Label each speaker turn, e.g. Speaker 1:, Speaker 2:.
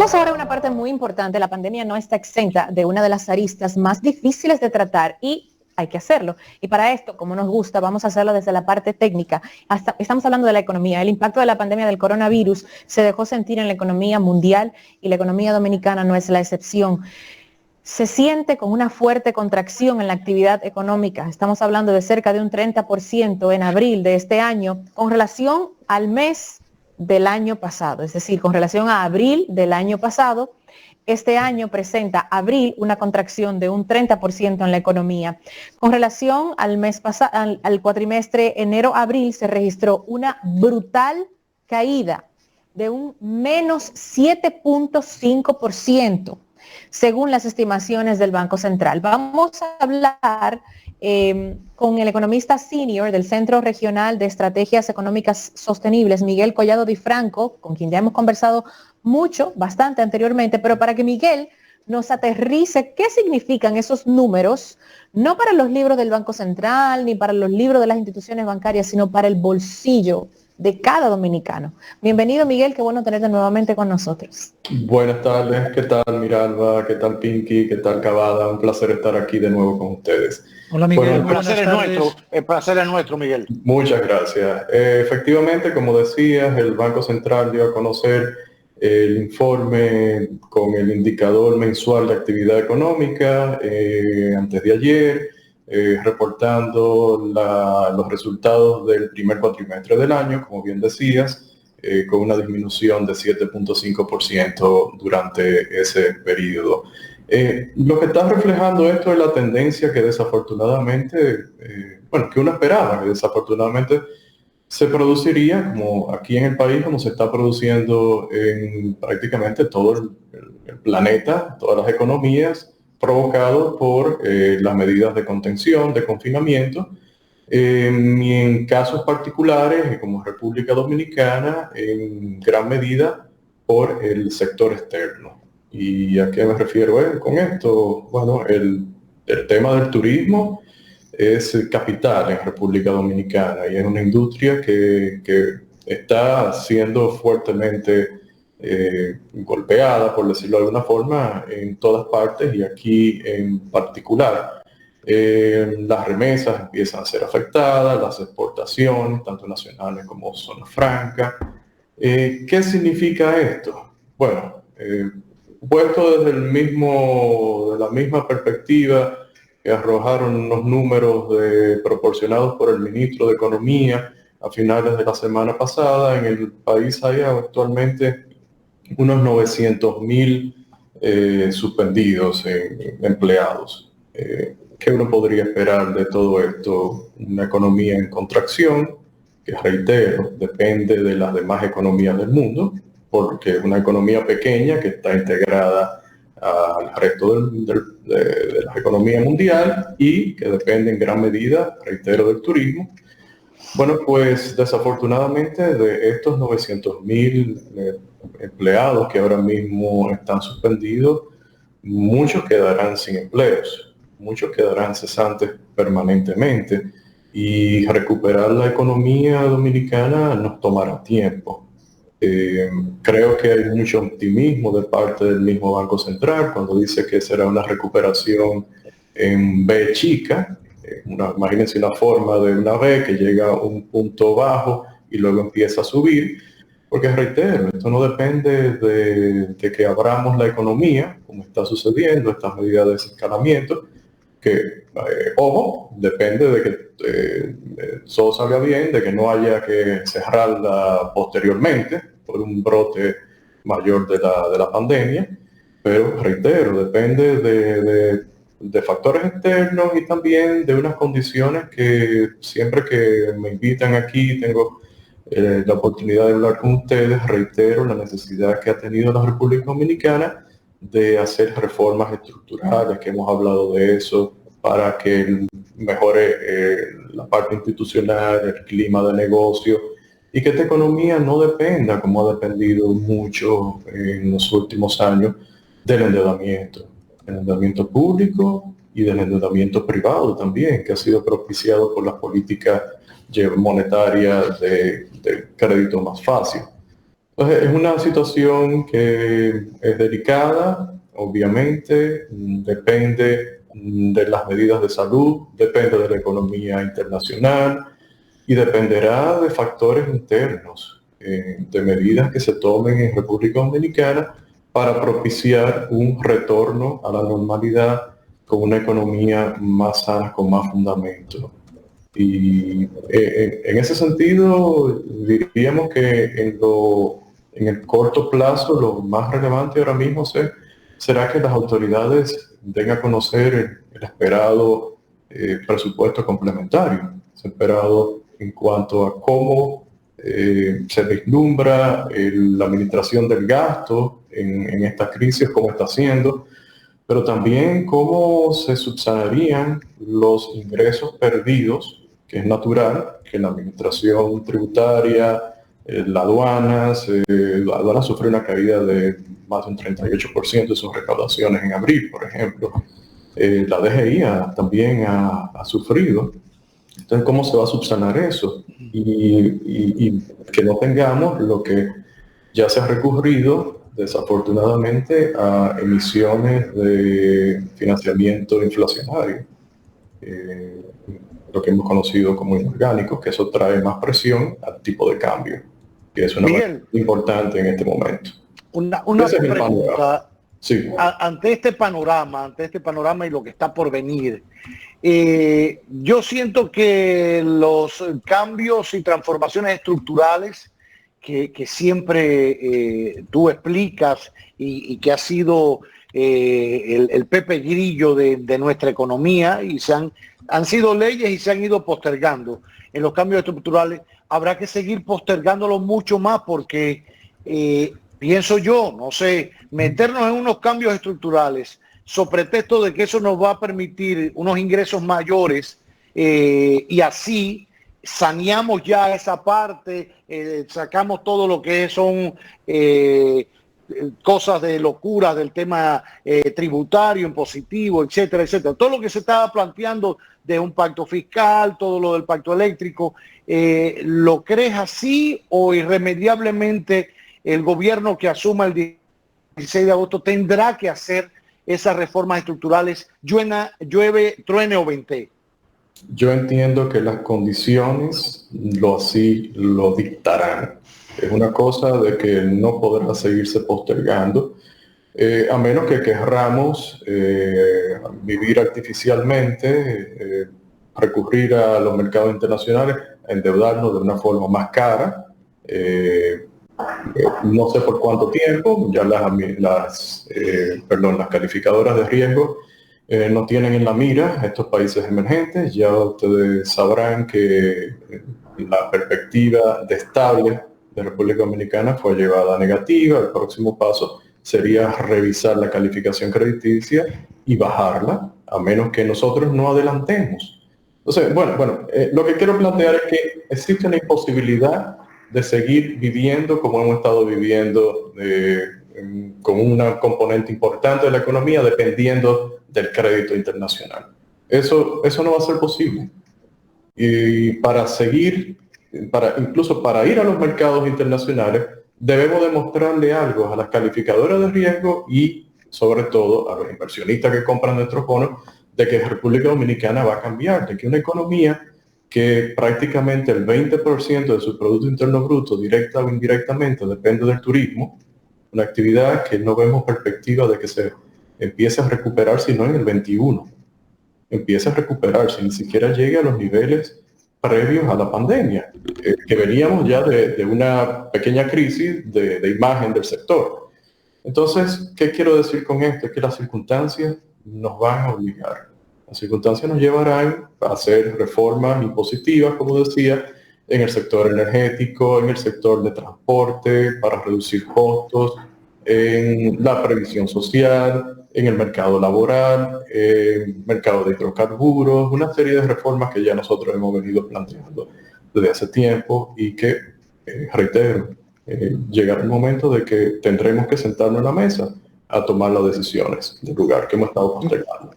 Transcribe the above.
Speaker 1: Vamos ahora a una parte muy importante. La pandemia no está exenta de una de las aristas más difíciles de tratar y hay que hacerlo. Y para esto, como nos gusta, vamos a hacerlo desde la parte técnica. Estamos hablando de la economía. El impacto de la pandemia del coronavirus se dejó sentir en la economía mundial y la economía dominicana no es la excepción. Se siente con una fuerte contracción en la actividad económica. Estamos hablando de cerca de un 30% en abril de este año con relación al mes del año pasado, es decir, con relación a abril del año pasado. Este año presenta abril una contracción de un 30% en la economía. Con relación al mes pasado, al cuatrimestre enero-abril, se registró una brutal caída de un menos 7.5%, según las estimaciones del Banco Central. Vamos a hablar con el economista senior del Centro Regional de Estrategias Económicas Sostenibles, Miguel Collado Di Franco, con quien ya hemos conversado mucho, bastante anteriormente, pero para que Miguel nos aterrice qué significan esos números, no para los libros del Banco Central ni para los libros de las instituciones bancarias, sino para el bolsillo de cada dominicano. Bienvenido, Miguel, qué bueno tenerte nuevamente con nosotros.
Speaker 2: Buenas tardes, ¿qué tal Miralba? ¿Qué tal Pinky? ¿Qué tal Cavada? Un placer estar aquí de nuevo con ustedes.
Speaker 3: Hola Miguel, el placer es nuestro, Miguel.
Speaker 2: Muchas gracias. Efectivamente, como decías, el Banco Central dio a conocer el informe con el indicador mensual de actividad económica antes de ayer, reportando los resultados del primer cuatrimestre del año, como bien decías, con una disminución de 7.5% durante ese periodo. Lo que está reflejando esto es la tendencia que desafortunadamente, que uno esperaba, que desafortunadamente se produciría, como aquí en el país, como se está produciendo en prácticamente todo el planeta, todas las economías, provocado por las medidas de contención, de confinamiento, y en casos particulares, como República Dominicana, en gran medida por el sector externo. ¿Y a qué me refiero con esto? Bueno, el tema del turismo es capital en República Dominicana y es una industria que está siendo fuertemente golpeada, por decirlo de alguna forma, en todas partes y aquí en particular. Las remesas empiezan a ser afectadas, las exportaciones, tanto nacionales como zona franca. ¿Qué significa esto? Bueno, puesto desde de la misma perspectiva que arrojaron los números proporcionados por el ministro de Economía a finales de la semana pasada, en el país hay actualmente unos 900.000 suspendidos empleados. ¿Qué uno podría esperar de todo esto? Una economía en contracción, que reitero, depende de las demás economías del mundo, porque es una economía pequeña que está integrada al resto de la economía mundial y que depende en gran medida, reitero, del turismo. Bueno, pues desafortunadamente de estos 900.000 empleados que ahora mismo están suspendidos, muchos quedarán sin empleos, muchos quedarán cesantes permanentemente y recuperar la economía dominicana nos tomará tiempo. Creo que hay mucho optimismo de parte del mismo Banco Central cuando dice que será una recuperación en V chica. Imagínense una forma de una V que llega a un punto bajo y luego empieza a subir, porque reitero, esto no depende de que abramos la economía, como está sucediendo, estas medidas de desescalamiento, que, ojo, depende de que todo salga bien, de que no haya que cerrarla posteriormente por un brote mayor de la pandemia, pero reitero, depende de factores externos y también de unas condiciones que siempre que me invitan aquí tengo la oportunidad de hablar con ustedes, reitero la necesidad que ha tenido la República Dominicana de hacer reformas estructurales, que hemos hablado de eso, para que mejore la parte institucional, el clima de negocio, y que esta economía no dependa, como ha dependido mucho en los últimos años, del endeudamiento público y del endeudamiento privado también, que ha sido propiciado por las políticas monetarias de crédito más fácil. Entonces, es una situación que es delicada, obviamente, depende de las medidas de salud, depende de la economía internacional y dependerá de factores internos, de medidas que se tomen en República Dominicana para propiciar un retorno a la normalidad con una economía más sana, con más fundamento. Y en ese sentido, diríamos que en el corto plazo lo más relevante ahora mismo será que las autoridades den a conocer el esperado presupuesto complementario, es esperado en cuanto a cómo se vislumbra la administración del gasto en esta crisis, cómo está haciendo, pero también cómo se subsanarían los ingresos perdidos, que es natural que la administración tributaria, la aduana sufrió una caída de más de un 38% de sus recaudaciones en abril, por ejemplo. La DGI también ha sufrido. Entonces, ¿cómo se va a subsanar eso? Y que no tengamos lo que ya se ha recurrido, desafortunadamente, a emisiones de financiamiento inflacionario, lo que hemos conocido como inorgánicos, que eso trae más presión al tipo de cambio, que es una
Speaker 3: Miguel,
Speaker 2: importante en este momento.
Speaker 3: Una
Speaker 2: Ese es
Speaker 3: pregunta.
Speaker 2: Sí.
Speaker 3: Ante este panorama y lo que está por venir, yo siento que los cambios y transformaciones estructurales que siempre tú explicas y que ha sido el Pepe Grillo de nuestra economía y han sido leyes y se han ido postergando. En los cambios estructurales habrá que seguir postergándolos mucho más porque pienso yo, no sé, meternos en unos cambios estructurales sobre pretexto de que eso nos va a permitir unos ingresos mayores y así saneamos ya esa parte, sacamos todo lo que son cosas de locura del tema tributario, impositivo, etcétera, etcétera. Todo lo que se estaba planteando de un pacto fiscal, todo lo del pacto eléctrico, ¿lo crees así o irremediablemente el gobierno que asuma el 16 de agosto tendrá que hacer esas reformas estructurales, llueve, truene o ventee?
Speaker 2: Yo entiendo que las condiciones así lo dictarán. Es una cosa de que no podrá seguirse postergando, a menos que querramos vivir artificialmente, recurrir a los mercados internacionales, endeudarnos de una forma más cara. No sé por cuánto tiempo, ya las calificadoras de riesgo no tienen en la mira estos países emergentes. Ya ustedes sabrán que la perspectiva de estable de República Dominicana fue llevada a negativa. El próximo paso sería revisar la calificación crediticia y bajarla, a menos que nosotros no adelantemos. Entonces, lo que quiero plantear es que existe una imposibilidad de seguir viviendo como hemos estado viviendo, con una componente importante de la economía dependiendo del crédito internacional. Eso no va a ser posible. Y incluso para ir a los mercados internacionales, debemos demostrarle algo a las calificadoras de riesgo y sobre todo a los inversionistas que compran nuestros bonos, de que República Dominicana va a cambiar, de que una economía que prácticamente el 20% de su Producto Interno Bruto, directa o indirectamente, depende del turismo, una actividad que no vemos perspectiva de que se empiece a recuperar, sino en el 21. Empiece a recuperarse, ni siquiera llegue a los niveles previos a la pandemia, que veníamos ya de una pequeña crisis de imagen del sector. Entonces, ¿qué quiero decir con esto? Es que las circunstancias nos van a obligar. Las circunstancias nos llevarán a hacer reformas impositivas, como decía, en el sector energético, en el sector de transporte, para reducir costos, en la previsión social, en el mercado laboral, mercado de hidrocarburos, una serie de reformas que ya nosotros hemos venido planteando desde hace tiempo y que, reitero, llegará el momento de que tendremos que sentarnos en la mesa a tomar las decisiones del lugar que hemos estado postergando.